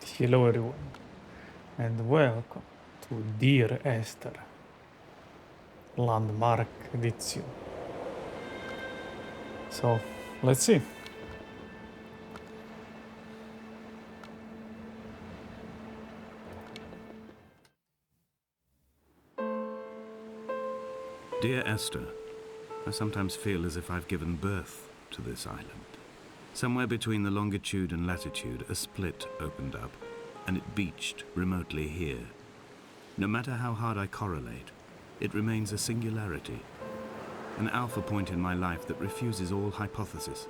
Hello everyone, and welcome to Dear Esther, Landmark Edition. So, let's see. Dear Esther, I sometimes feel as if I've given birth to this island. Somewhere between the longitude and latitude, a split opened up, and it beached remotely here. No matter how hard I correlate, it remains a singularity, an alpha point in my life that refuses all hypothesis.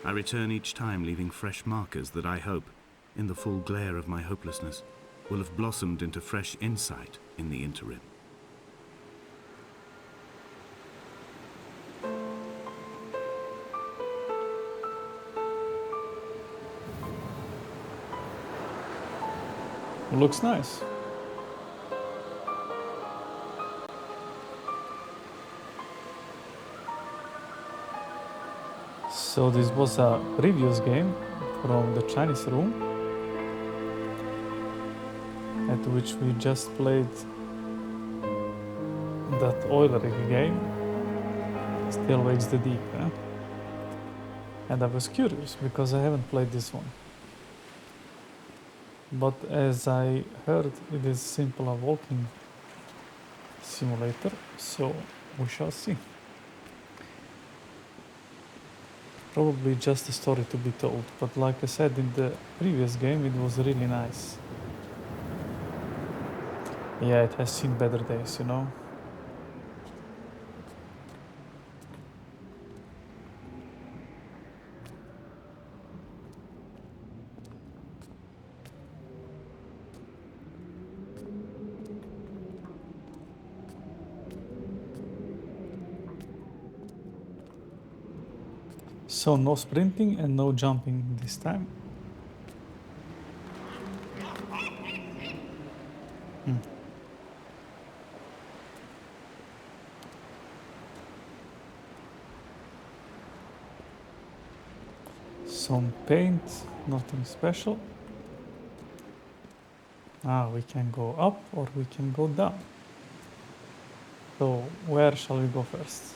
I return each time leaving fresh markers that I hope, in the full glare of my hopelessness, will have blossomed into fresh insight in the interim. Looks nice. So this was a previous game from the Chinese room at which we just played that oil rig game, Still Wakes the Deep, and I was curious because I haven't played this one. But as I heard, it is simple a walking simulator, so we shall see. Probably just a story to be told, but like I said in the previous game, it was really nice. Yeah, it has seen better days, you know? So no sprinting and no jumping this time. Some paint, nothing special. We can go up or we can go down. So where shall we go first?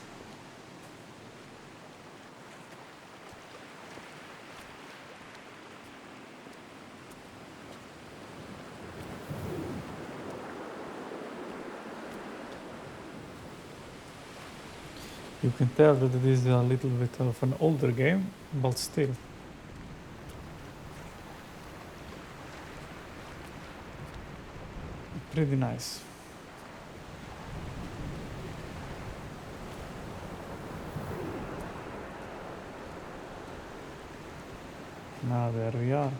You can tell that it is a little bit of an older game, but still. Pretty nice. Now there we are.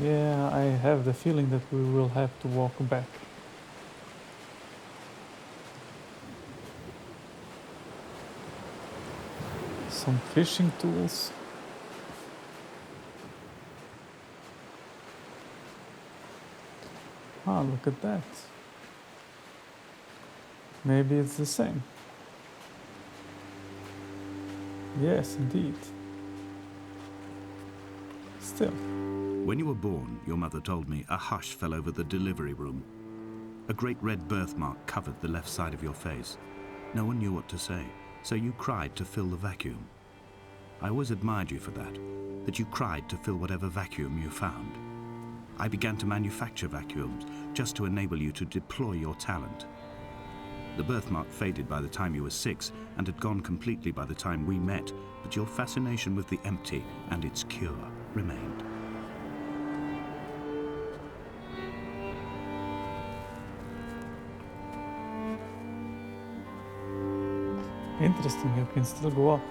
Yeah, I have the feeling that we will have to walk back. Some fishing tools. Look at that. Maybe it's the same. Yes, indeed. Still. When you were born, your mother told me, a hush fell over the delivery room. A great red birthmark covered the left side of your face. No one knew what to say, so you cried to fill the vacuum. I always admired you for that you cried to fill whatever vacuum you found. I began to manufacture vacuums just to enable you to deploy your talent. The birthmark faded by the time you were 6 and had gone completely by the time we met, but your fascination with the empty and its cure remained. Interesting, you can still go up.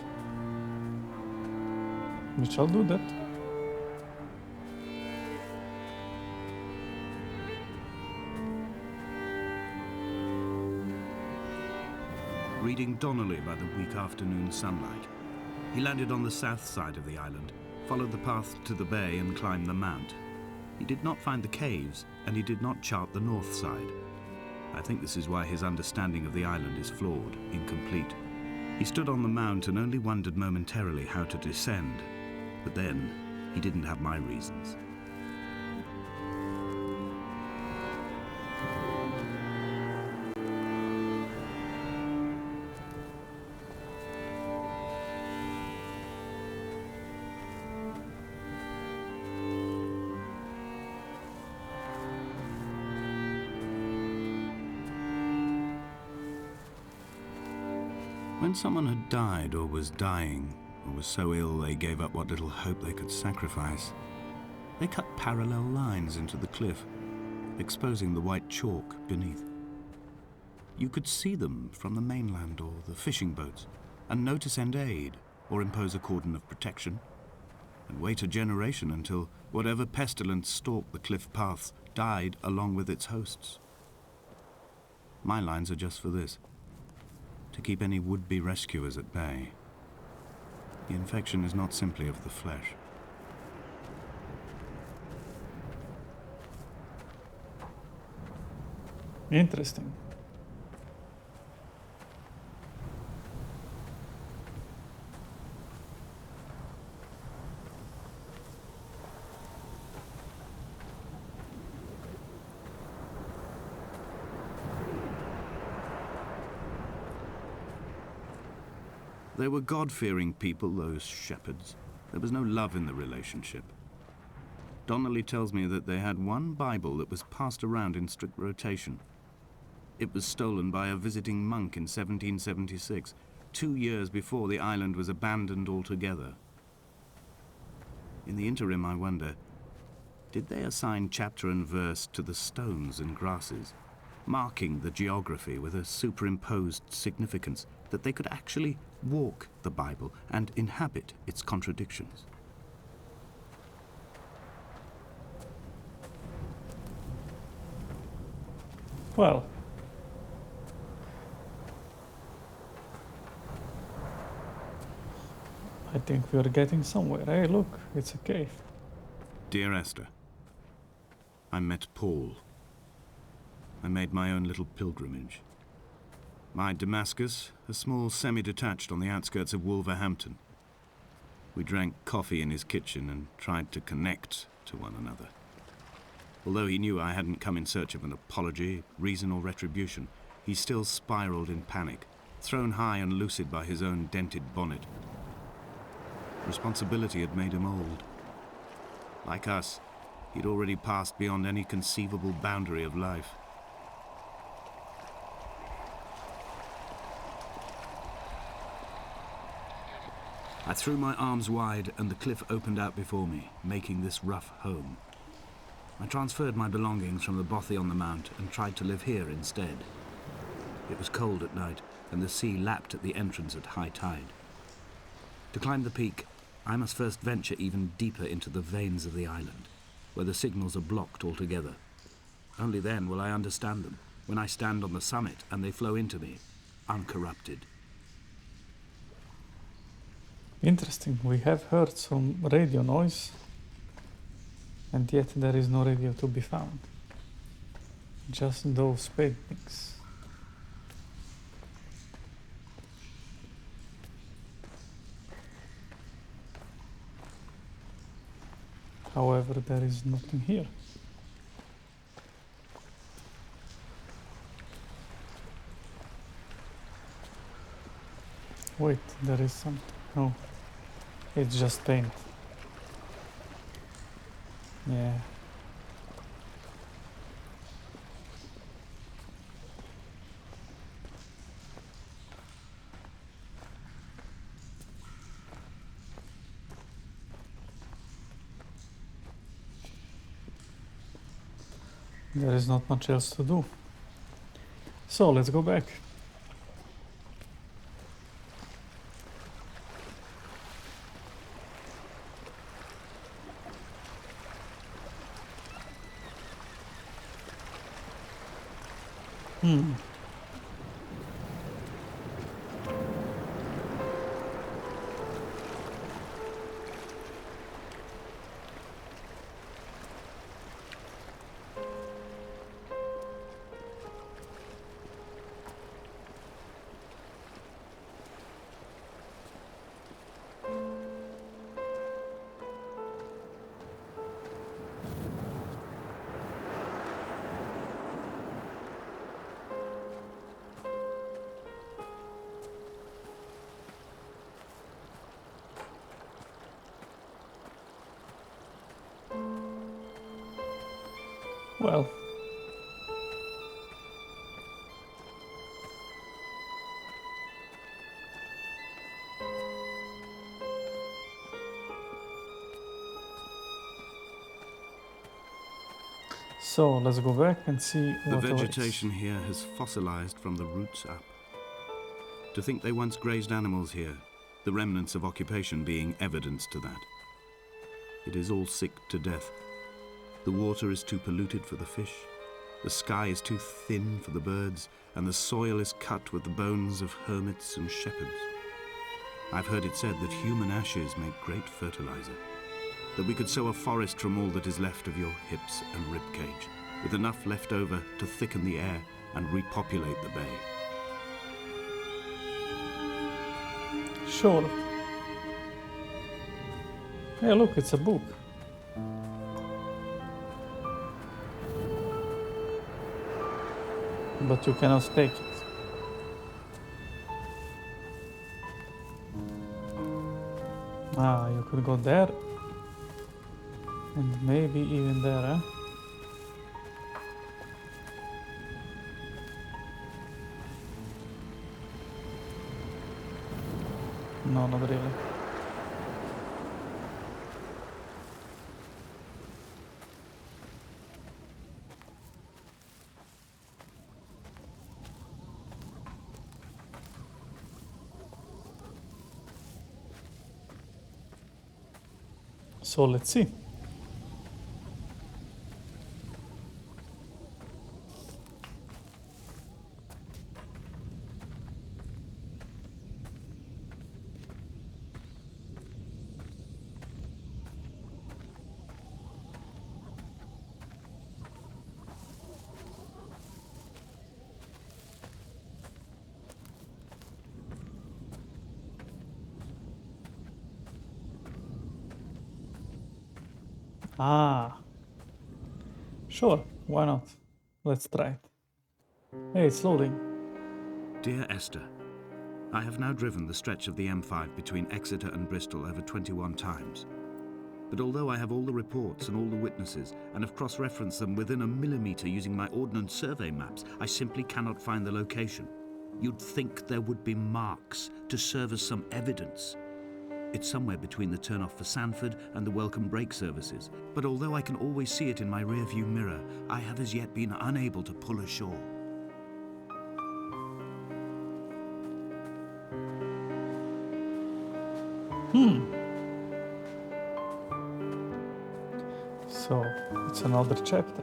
We shall do that. Reading Donnelly by the weak afternoon sunlight. He landed on the south side of the island, followed the path to the bay and climbed the mount. He did not find the caves, and he did not chart the north side. I think this is why his understanding of the island is flawed, incomplete. He stood on the mount and only wondered momentarily how to descend. But then, he didn't have my reasons. When someone had died or was dying, or was so ill they gave up what little hope they could sacrifice, they cut parallel lines into the cliff, exposing the white chalk beneath. You could see them from the mainland or the fishing boats, and know to send aid or impose a cordon of protection, and wait a generation until whatever pestilence stalked the cliff paths died along with its hosts. My lines are just for this: to keep any would-be rescuers at bay. The infection is not simply of the flesh. Interesting. They were God-fearing people, those shepherds. There was no love in the relationship. Donnelly tells me that they had one Bible that was passed around in strict rotation. It was stolen by a visiting monk in 1776, 2 years before the island was abandoned altogether. In the interim, I wonder, did they assign chapter and verse to the stones and grasses, marking the geography with a superimposed significance that they could actually walk the Bible and inhabit its contradictions? Well, I think we are getting somewhere. Hey, look, it's a cave. Dear Esther, I met Paul. I made my own little pilgrimage. My Damascus, a small semi-detached on the outskirts of Wolverhampton. We drank coffee in his kitchen and tried to connect to one another. Although he knew I hadn't come in search of an apology, reason or retribution, he still spiraled in panic, thrown high and lucid by his own dented bonnet. Responsibility had made him old. Like us, he'd already passed beyond any conceivable boundary of life. I threw my arms wide and the cliff opened out before me, making this rough home. I transferred my belongings from the bothy on the mount and tried to live here instead. It was cold at night and the sea lapped at the entrance at high tide. To climb the peak, I must first venture even deeper into the veins of the island, where the signals are blocked altogether. Only then will I understand them, when I stand on the summit and they flow into me, uncorrupted. Interesting. We have heard some radio noise, and yet there is no radio to be found. Just those paintings. However, there is nothing here. Wait, there is something. No, it's just paint. Yeah. There is not much else to do. So let's go back. Well, so let's go back and see The what vegetation here has fossilized from the roots up. To think they once grazed animals here, the remnants of occupation being evidence to that. It is all sick to death. The water is too polluted for the fish, the sky is too thin for the birds, and the soil is cut with the bones of hermits and shepherds. I've heard it said that human ashes make great fertilizer, that we could sow a forest from all that is left of your hips and ribcage, with enough left over to thicken the air and repopulate the bay. Sure. Hey, look, it's a book. But you cannot take it. Ah, you could go there. And maybe even there, huh? No, not really. So let's see. Ah, sure, why not? Let's try it. Hey, it's loading. Dear Esther, I have now driven the stretch of the M5 between Exeter and Bristol over 21 times. But although I have all the reports and all the witnesses, and have cross-referenced them within a millimetre using my Ordnance Survey maps, I simply cannot find the location. You'd think there would be marks to serve as some evidence. It's somewhere between the turn-off for Sanford and the welcome brake services, but although I can always see it in my rear-view mirror, I have as yet been unable to pull ashore. So, it's another chapter.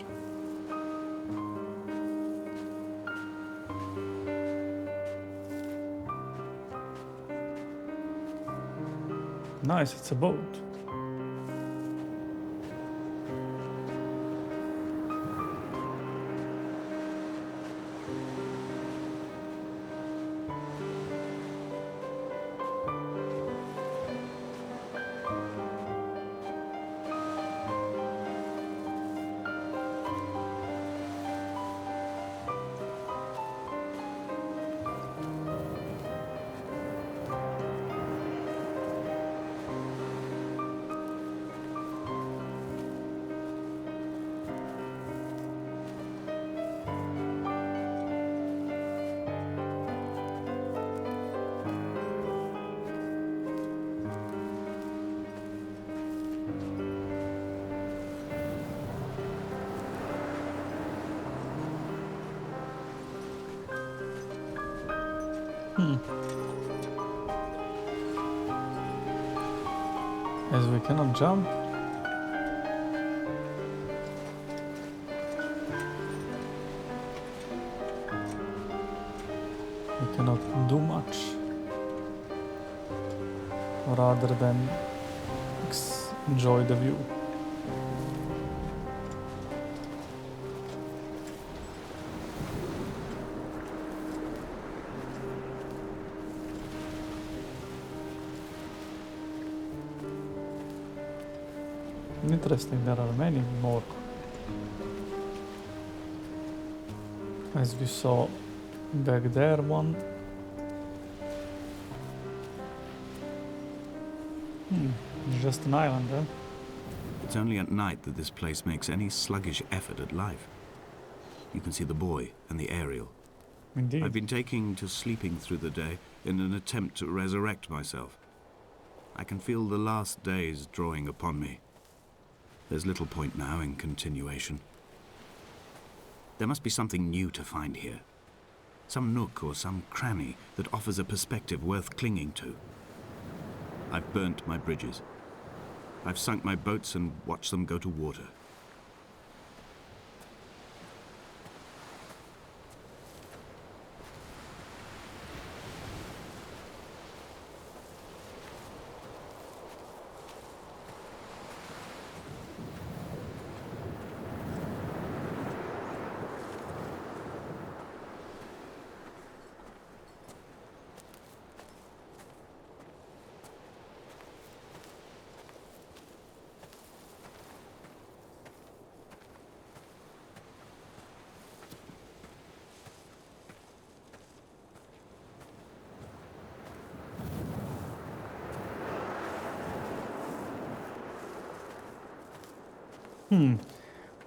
Nice, it's a boat. As we cannot jump. We cannot do much rather than enjoy the view. Interesting, there are many more. As we saw back there, one. Just an island, huh? It's only at night that this place makes any sluggish effort at life. You can see the buoy and the aerial. Indeed. I've been taking to sleeping through the day in an attempt to resurrect myself. I can feel the last days drawing upon me. There's little point now in continuation. There must be something new to find here. Some nook or some cranny that offers a perspective worth clinging to. I've burnt my bridges. I've sunk my boats and watched them go to water.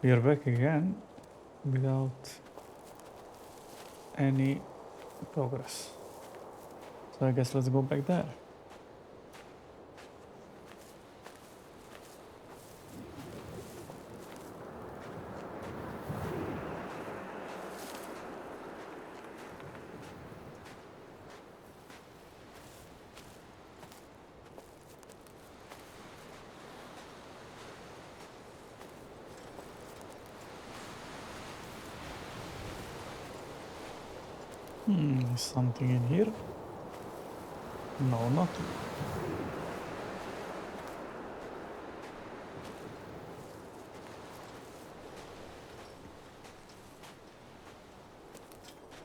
We are back again without any progress. So I guess let's go back there. Is something in here? No, nothing.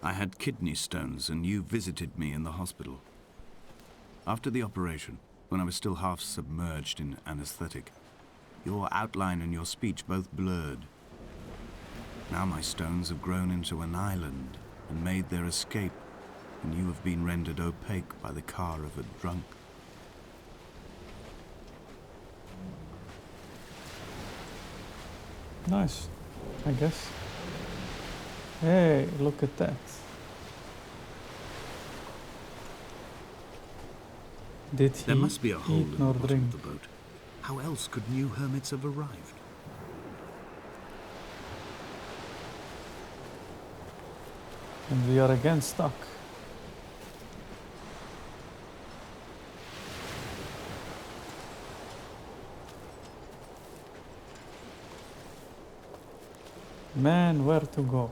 I had kidney stones and you visited me in the hospital. After the operation, when I was still half submerged in anesthetic, your outline and your speech both blurred. Now my stones have grown into an island and made their escape, and you have been rendered opaque by the car of a drunk. Nice, I guess. Hey, look at that. Did he There must be a hole in eat the nor bottom drink? of the boat. How else could new hermits have arrived? And we are again stuck. Man, where to go?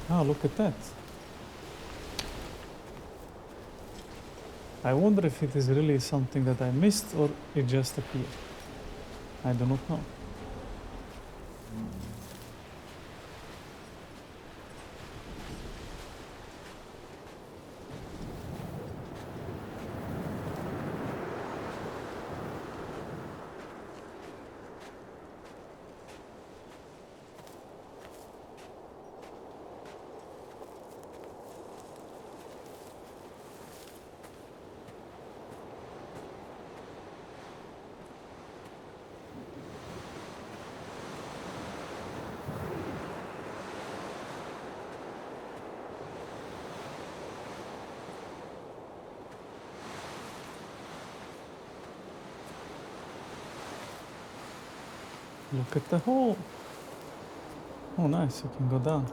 Ah, look at that. I wonder if it is really something that I missed or it just appeared. I do not know. Look at the hole. Oh, nice, you can go down.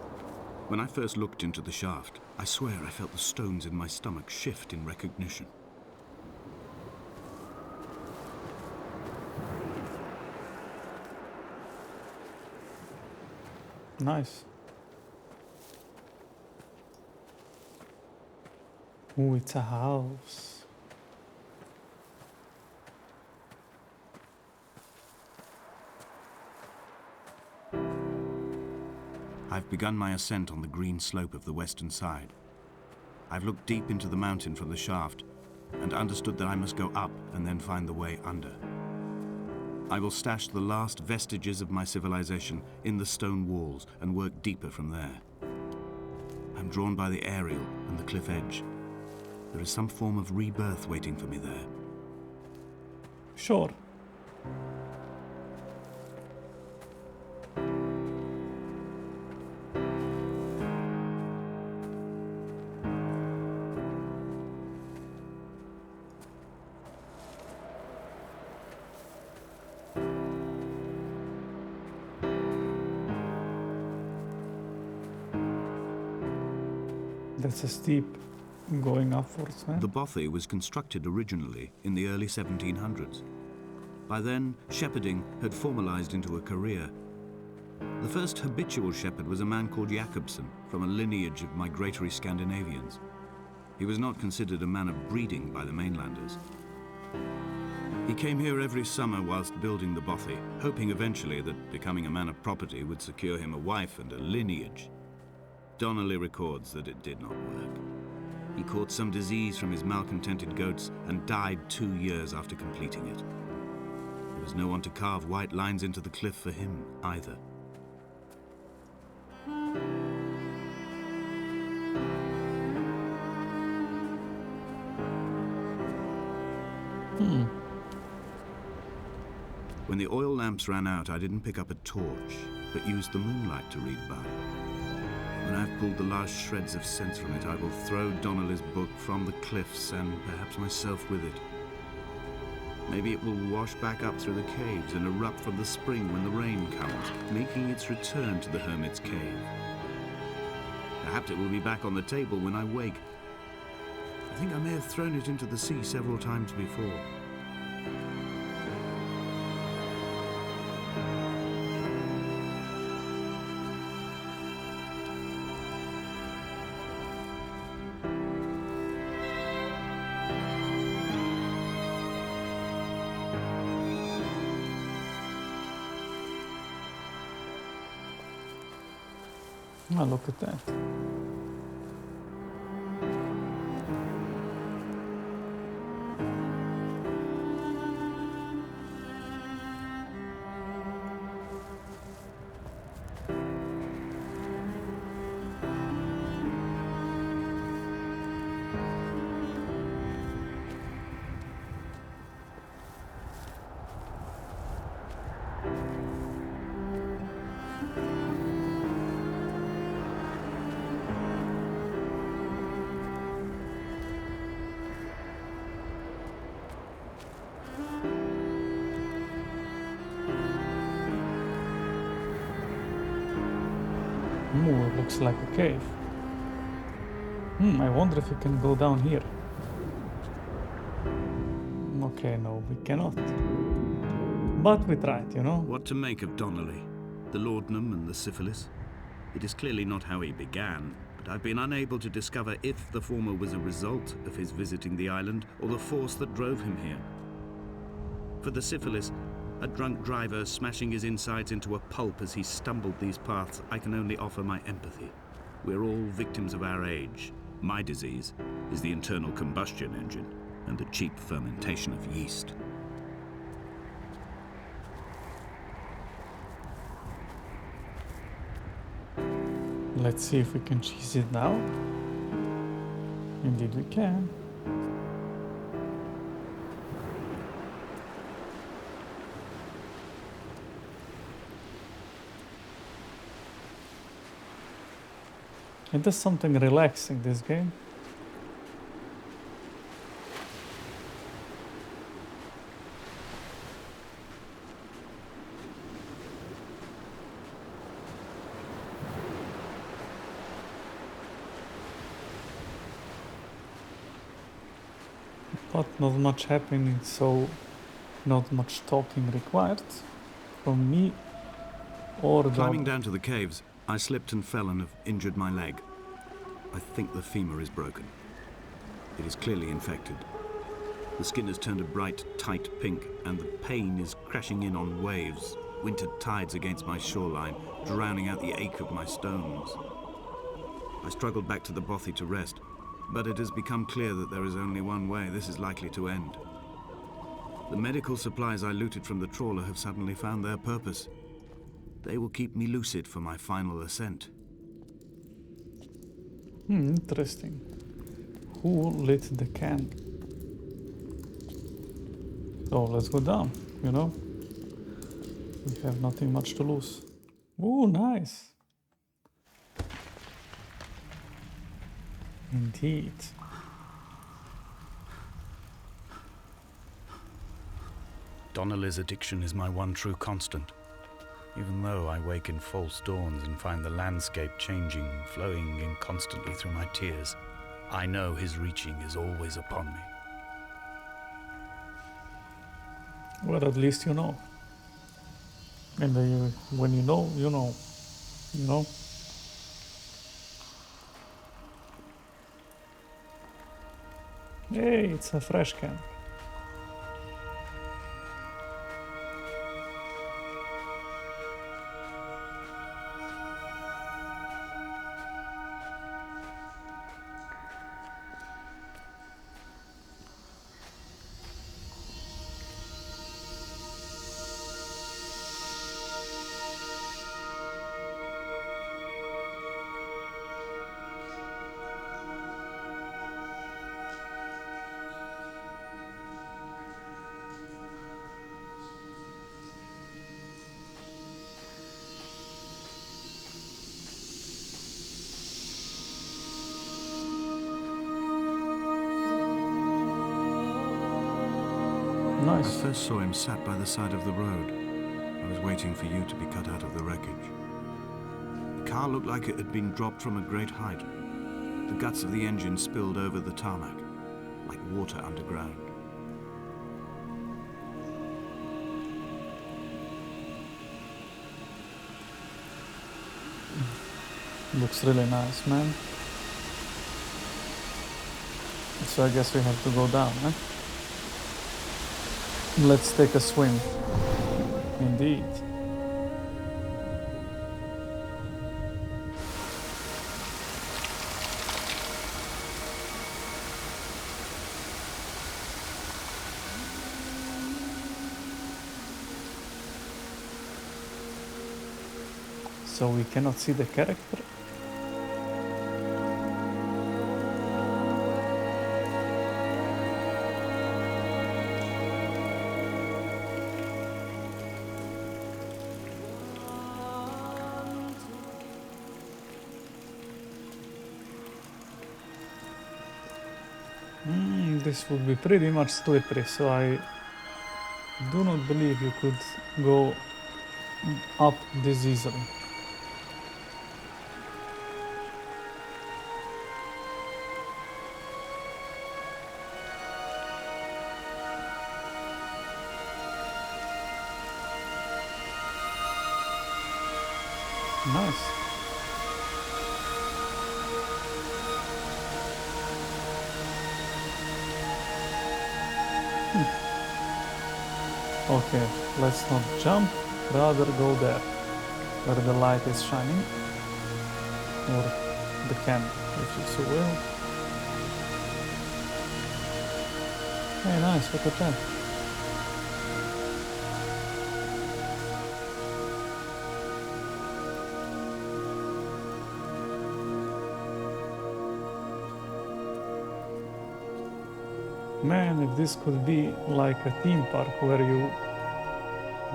When I first looked into the shaft, I swear I felt the stones in my stomach shift in recognition. Nice. Oh, it's a house. I've begun my ascent on the green slope of the western side. I've looked deep into the mountain from the shaft and understood that I must go up and then find the way under. I will stash the last vestiges of my civilization in the stone walls and work deeper from there. I'm drawn by the aerial and the cliff edge. There is some form of rebirth waiting for me there. Sure. That's a steep going upwards, man. The bothy was constructed originally in the early 1700s. By then, shepherding had formalized into a career. The first habitual shepherd was a man called Jakobsen, from a lineage of migratory Scandinavians. He was not considered a man of breeding by the mainlanders. He came here every summer whilst building the bothy, hoping eventually that becoming a man of property would secure him a wife and a lineage. Donnelly records that it did not work. He caught some disease from his malcontented goats and died 2 years after completing it. There was no one to carve white lines into the cliff for him either. When the oil lamps ran out, I didn't pick up a torch, but used the moonlight to read by. When I've pulled the last shreds of sense from it, I will throw Donnelly's book from the cliffs and perhaps myself with it. Maybe it will wash back up through the caves and erupt from the spring when the rain comes, making its return to the hermit's cave. Perhaps it will be back on the table when I wake. I think I may have thrown it into the sea several times before. Oh, look at that. Ooh, it looks like a cave. I wonder if we can go down here. Okay, no, we cannot. But we tried, you know? What to make of Donnelly, the laudanum and the syphilis? It is clearly not how he began, but I've been unable to discover if the former was a result of his visiting the island or the force that drove him here. For the syphilis, a drunk driver smashing his insides into a pulp as he stumbled these paths, I can only offer my empathy. We're all victims of our age. My disease is the internal combustion engine and the cheap fermentation of yeast. Let's see if we can cheese it now. Indeed we can. It does something relaxing, this game. But not much happening, so not much talking required from me or the... Climbing down to the caves, I slipped and fell and have injured my leg. I think the femur is broken. It is clearly infected. The skin has turned a bright, tight pink, and the pain is crashing in on waves, winter tides against my shoreline, drowning out the ache of my stones. I struggled back to the bothy to rest, but it has become clear that there is only one way this is likely to end. The medical supplies I looted from the trawler have suddenly found their purpose. They will keep me lucid for my final ascent. Interesting. Who lit the candle? So let's go down, you know? We have nothing much to lose. Ooh, nice. Indeed. Donnelly's addiction is my one true constant. Even though I wake in false dawns and find the landscape changing, flowing inconstantly through my tears, I know his reaching is always upon me. Well, at least you know. And when you know, you know. You know? Hey, it's a fresh can. I Nice. first saw him sat by the side of the road. I was waiting for you to be cut out of the wreckage. The car looked like it had been dropped from a great height. The guts of the engine spilled over the tarmac, like water underground. Looks really nice, man. So I guess we have to go down, eh? Let's take a swim. Indeed. So we cannot see the character. This would be pretty much slippery, so I do not believe you could go up this easily. Nice. Okay, let's not jump, rather go there, where the light is shining, or the candle, if you so will. Hey, nice, look at that. Man, if this could be like a theme park where you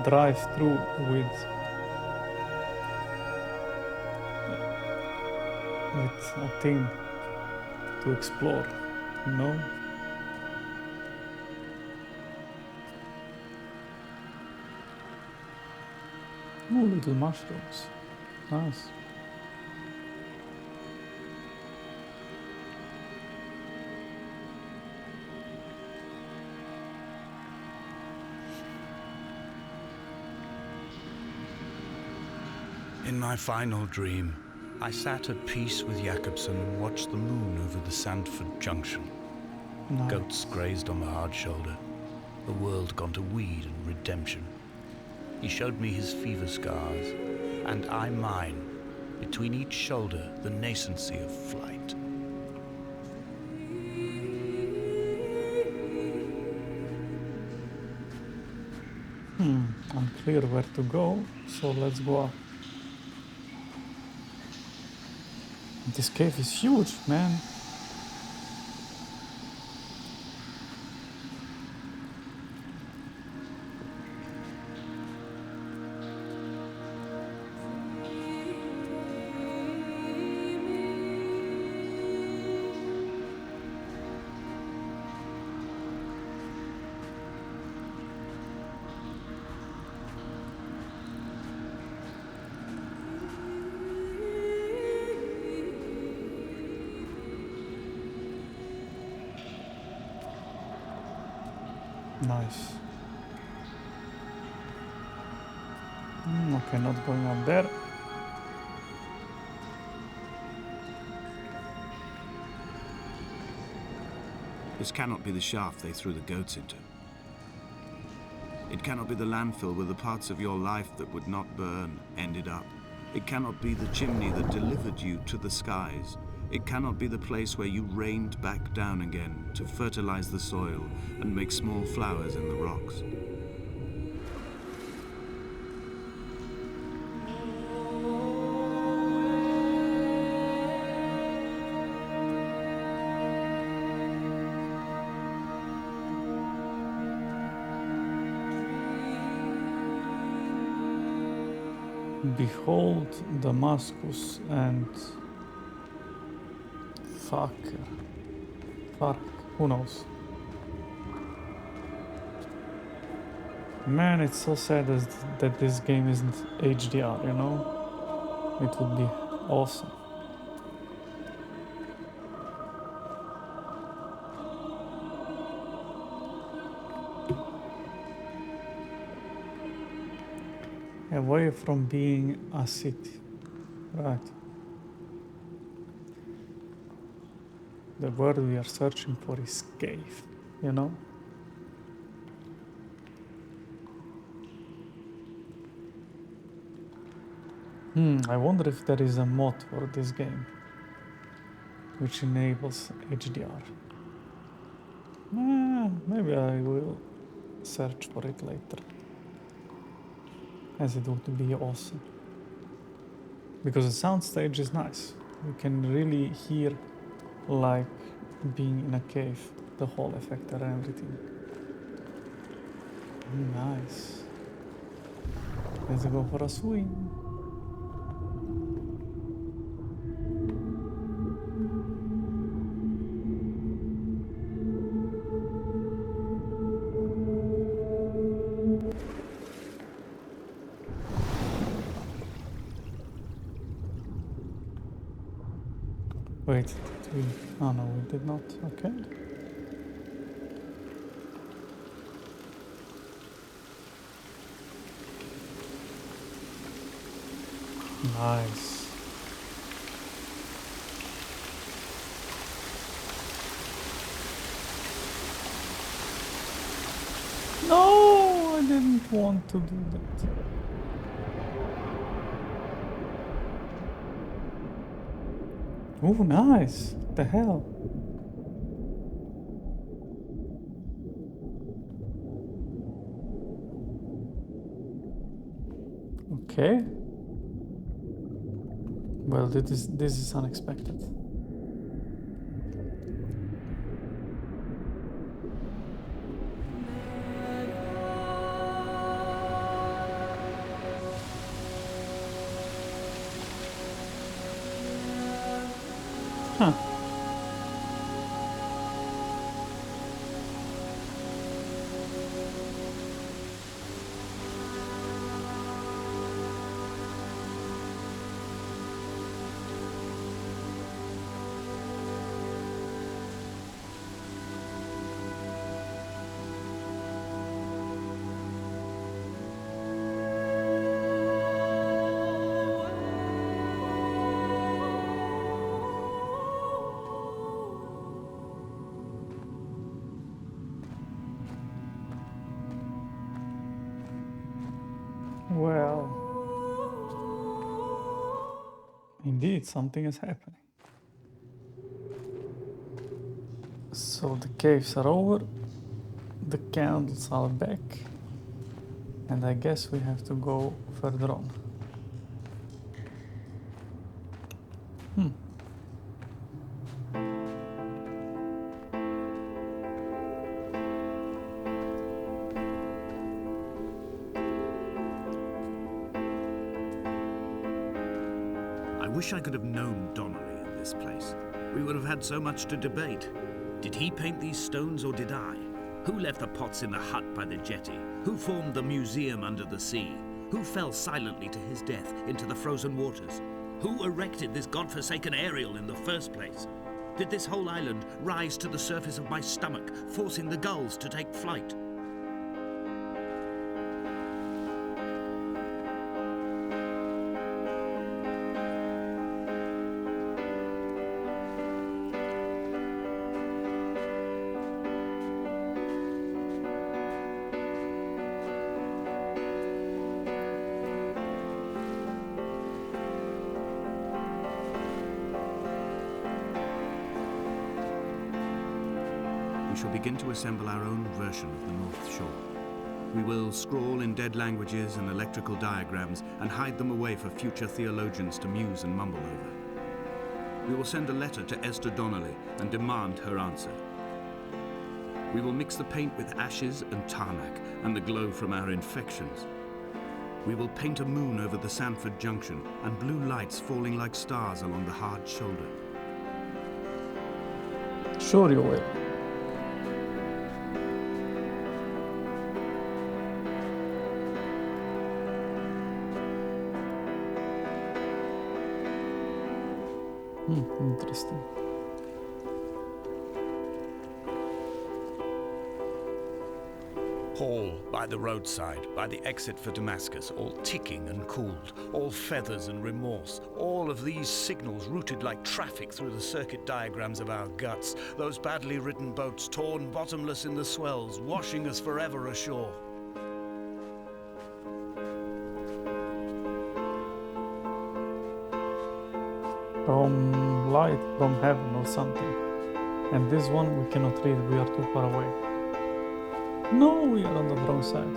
drive through with a thing to explore, you know? Oh, little mushrooms. Nice. In my final dream, I sat at peace with Jakobsen and watched the moon over the Sandford Junction. Nice. Goats grazed on the hard shoulder. The world gone to weed and redemption. He showed me his fever scars, and I mine. Between each shoulder, the nascency of flight. Unclear where to go, so let's go up. This cave is huge, man. Nice. Okay, not going up there. This cannot be the shaft they threw the goats into. It cannot be the landfill where the parts of your life that would not burn ended up. It cannot be the chimney that delivered you to the skies. It cannot be the place where you rained back down again to fertilize the soil and make small flowers in the rocks. Behold Damascus and Fark, who knows? Man, it's so sad that this game isn't HDR, you know? It would be awesome. Away from being a city, right? The word we are searching for is cave, you know? I wonder if there is a mod for this game which enables HDR. Maybe I will search for it later, as it would be awesome. Because the soundstage is nice. You can really hear like being in a cave, the whole effect and everything. Nice. Let's go for a swim. Wait, did we? Oh no, we did not. Okay. Nice. No, I didn't want to do that. Oh, nice. What the hell? Okay. Well, this is unexpected. Huh. Well, indeed, something is happening. So the caves are over, the candles are back, and I guess we have to go further on. wish I could have known Donnelly in this place. We would have had so much to debate. Did he paint these stones or did I? Who left the pots in the hut by the jetty? Who formed the museum under the sea? Who fell silently to his death into the frozen waters? Who erected this godforsaken aerial in the first place? Did this whole island rise to the surface of my stomach, forcing the gulls to take flight? We shall begin to assemble our own version of the North Shore. We will scrawl in dead languages and electrical diagrams and hide them away for future theologians to muse and mumble over. We will send a letter to Esther Donnelly and demand her answer. We will mix the paint with ashes and tarmac and the glow from our infections. We will paint a moon over the Sanford Junction and blue lights falling like stars along the hard shoulder. Sure you will. Interesting. Hall by the roadside, by the exit for Damascus, all ticking and cooled, all feathers and remorse, all of these signals routed like traffic through the circuit diagrams of our guts, those badly written boats torn bottomless in the swells, washing us forever ashore. From light from heaven or something. And this one we cannot read, we are too far away. No, we are on the wrong side.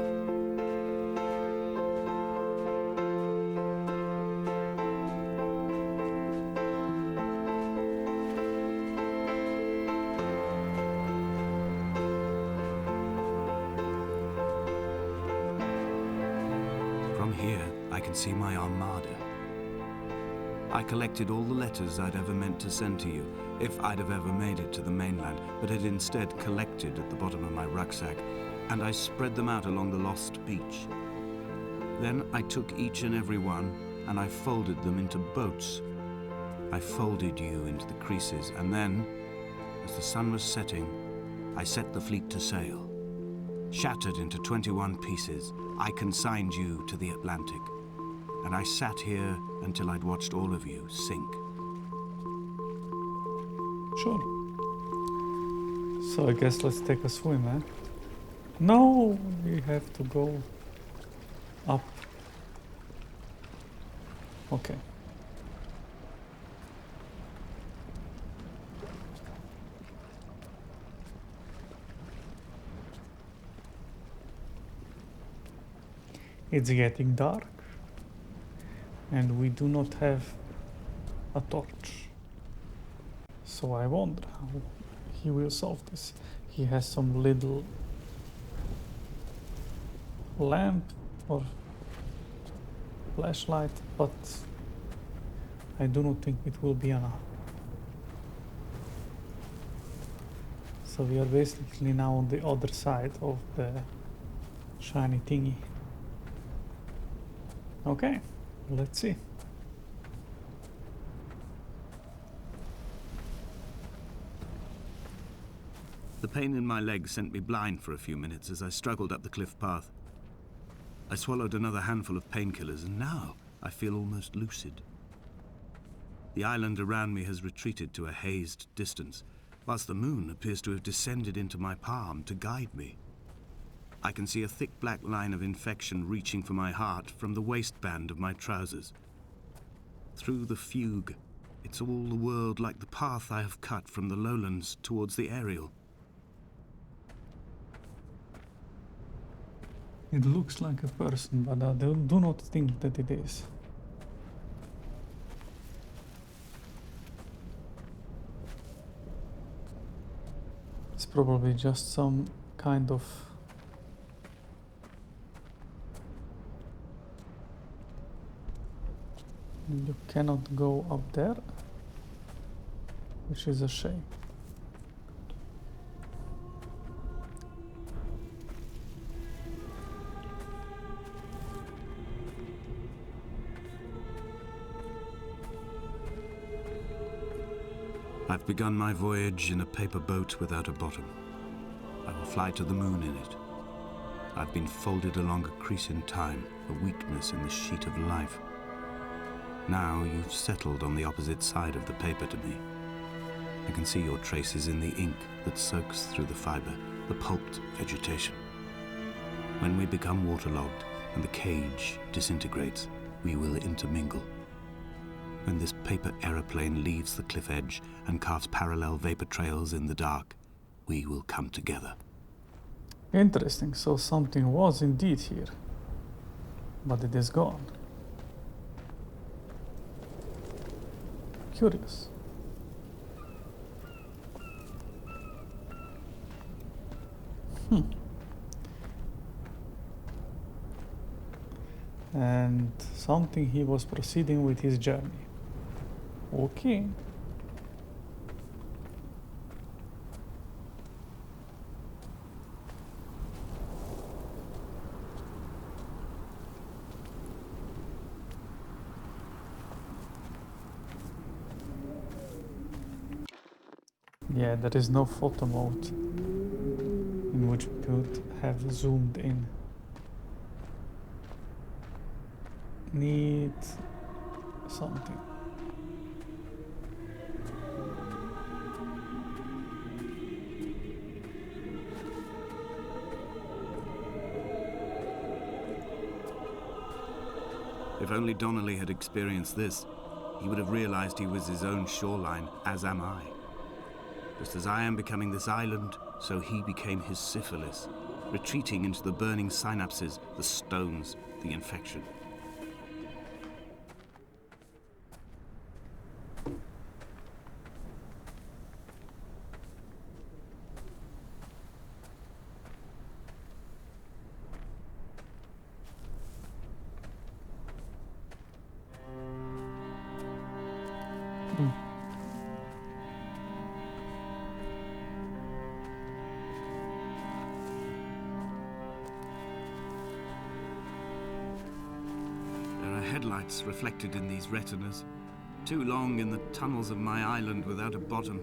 From here, I can see my armada. I collected all the letters I'd ever meant to send to you, if I'd have ever made it to the mainland, but had instead collected at the bottom of my rucksack, and I spread them out along the lost beach. Then I took each and every one, and I folded them into boats. I folded you into the creases, and then, as the sun was setting, I set the fleet to sail. Shattered into 21 pieces, I consigned you to the Atlantic. And I sat here until I'd watched all of you sink. Sure. So I guess let's take a swim, eh? No, we have to go up. Okay. It's getting dark. And we do not have a torch. So I wonder how he will solve this. He has some little lamp or flashlight, but I do not think it will be enough. So we are basically now on the other side of the shiny thingy. Okay. Let's see. The pain in my leg sent me blind for a few minutes as I struggled up the cliff path. I swallowed another handful of painkillers, and now I feel almost lucid. The island around me has retreated to a hazed distance, whilst the moon appears to have descended into my palm to guide me. I can see a thick black line of infection reaching for my heart from the waistband of my trousers. Through the fugue, it's all the world like the path I have cut from the lowlands towards the aerial. It looks like a person, but I do not think that it is. It's probably just some kind of You cannot go up there, which is a shame. I've begun my voyage in a paper boat without a bottom. I will fly to the moon in it. I've been folded along a crease in time, a weakness in the sheet of life. Now you've settled on the opposite side of the paper to me. I can see your traces in the ink that soaks through the fiber, the pulped vegetation. When we become waterlogged and the cage disintegrates, we will intermingle. When this paper aeroplane leaves the cliff edge and carves parallel vapor trails in the dark, we will come together. Interesting, so something was indeed here, but it is gone. Curious. And something he was proceeding with his journey. Okay. Yeah, there is no photo mode in which we could have zoomed in. Need something. If only Donnelly had experienced this, he would have realized he was his own shoreline, as am I. Just as I am becoming this island, so he became his syphilis, retreating into the burning synapses, the stones, the infection. Headlights reflected in these retinas. Too long in the tunnels of my island without a bottom.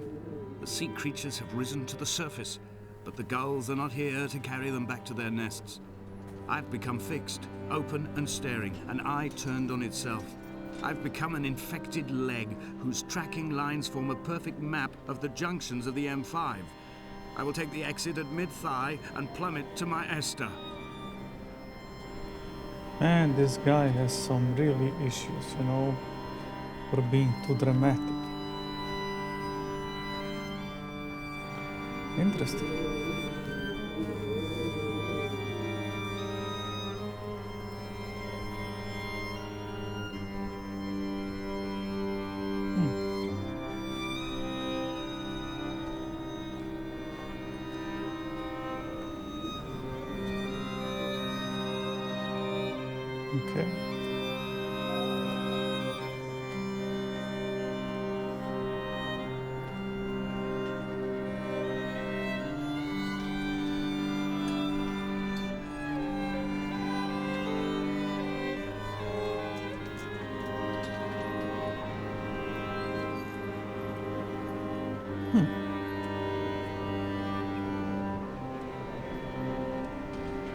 The sea creatures have risen to the surface, but the gulls are not here to carry them back to their nests. I've become fixed, open and staring, an eye turned on itself. I've become an infected leg whose tracking lines form a perfect map of the junctions of the M5. I will take the exit at mid-thigh and plummet to my Esther. And this guy has some really issues, you know, for being too dramatic. Interesting. Okay.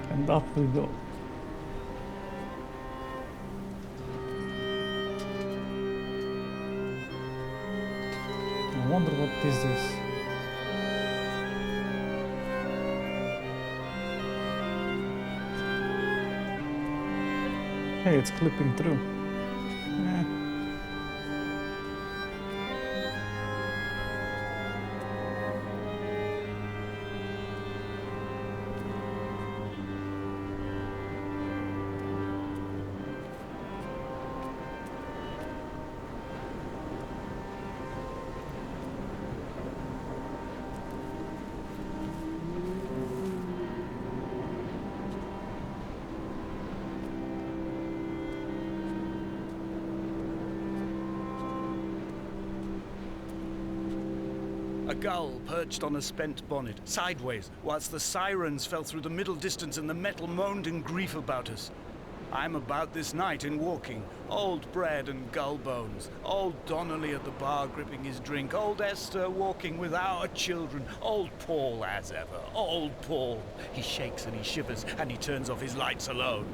And up we go. I wonder what is this. Hey, it's clipping through. gull perched on a spent bonnet, sideways, whilst the sirens fell through the middle distance and the metal moaned in grief about us. I'm about this night in walking, old bread and gull bones, old Donnelly at the bar gripping his drink, old Esther walking with our children, old Paul as ever, old Paul. He shakes and he shivers and he turns off his lights alone.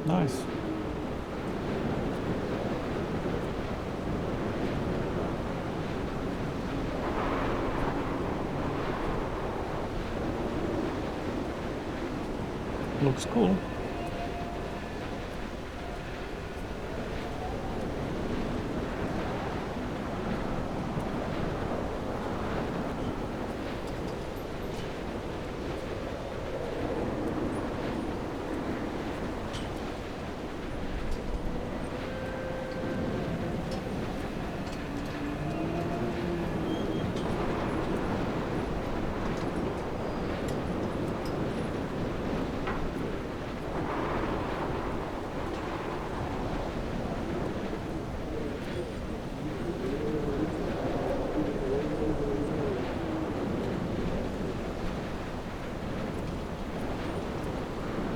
Nice. Looks cool.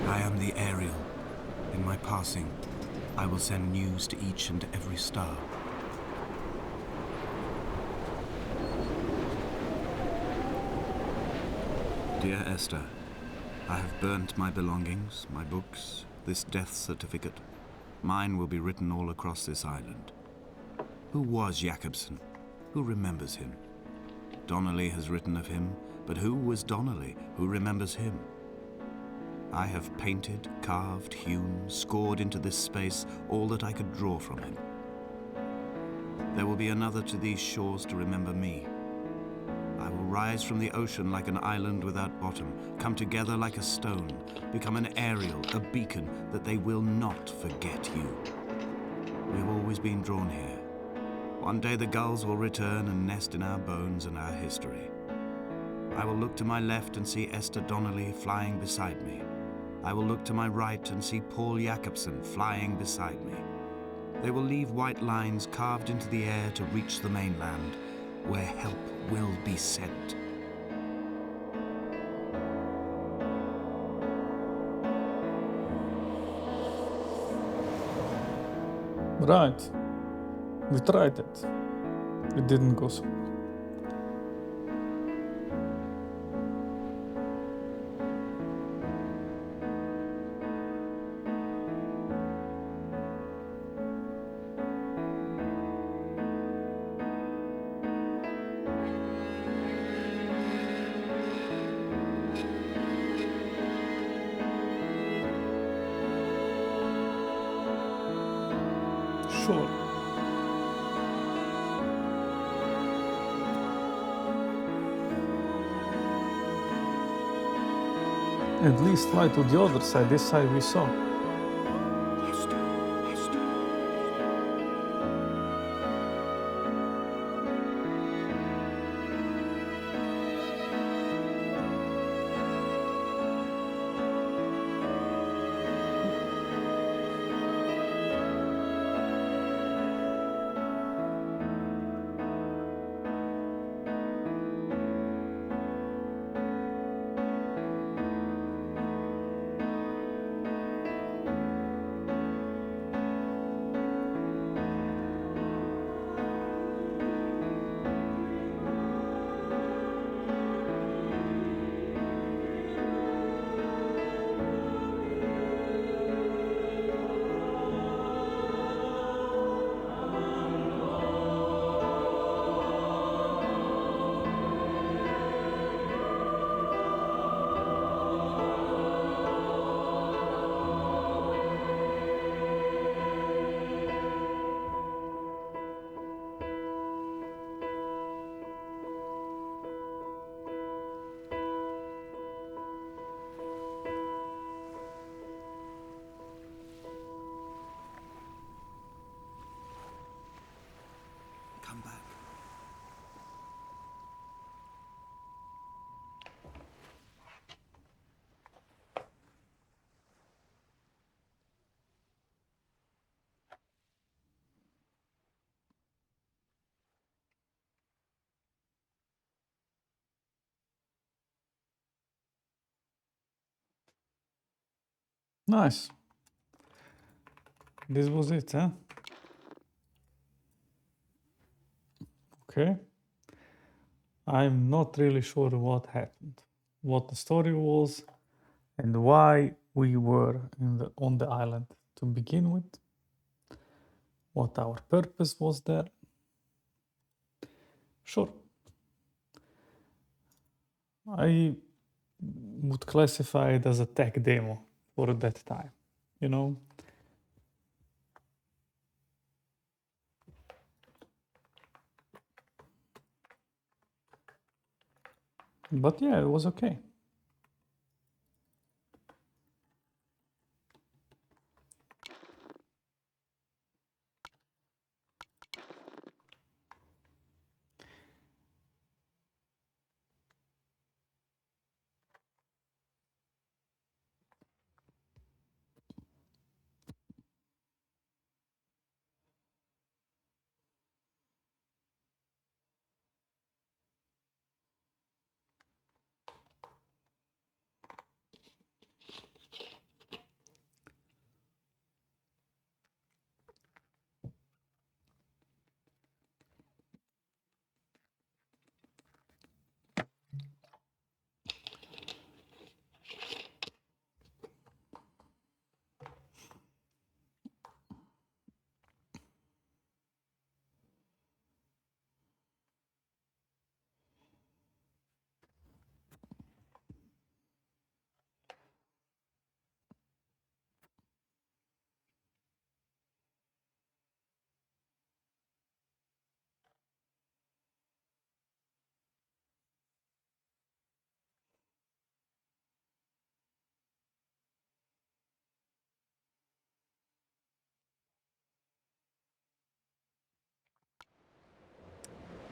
I am the Ariel. In my passing, I will send news to each and every star. Dear Esther, I have burnt my belongings, my books, this death certificate. Mine will be written all across this island. Who was Jakobsen? Who remembers him? Donnelly has written of him, but who was Donnelly? Who remembers him? I have painted, carved, hewn, scored into this space all that I could draw from him. There will be another to these shores to remember me. I will rise from the ocean like an island without bottom, come together like a stone, become an Ariel, a beacon that they will not forget you. We have always been drawn here. One day the gulls will return and nest in our bones and our history. I will look to my left and see Esther Donnelly flying beside me. I will look to my right and see Paul Jakobsen flying beside me. They will leave white lines carved into the air to reach the mainland, where help will be sent. Right. We tried it. It didn't go so well. Sure. At least fly to the other side. This side we saw. Nice. This was it, huh? Okay. I'm not really sure what happened, what the story was, and why we were on the island to begin with, what our purpose was there. Sure. I would classify it as a tech demo for that time, you know? But yeah, it was okay.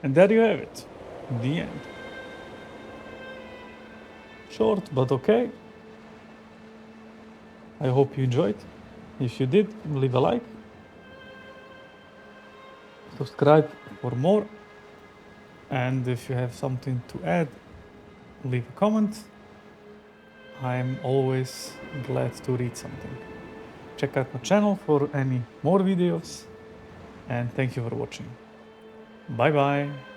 And there you have it, the end. Short, but okay. I hope you enjoyed. If you did, leave a like. Subscribe for more. And if you have something to add, leave a comment. I'm always glad to read something. Check out my channel for any more videos. And thank you for watching. Bye bye.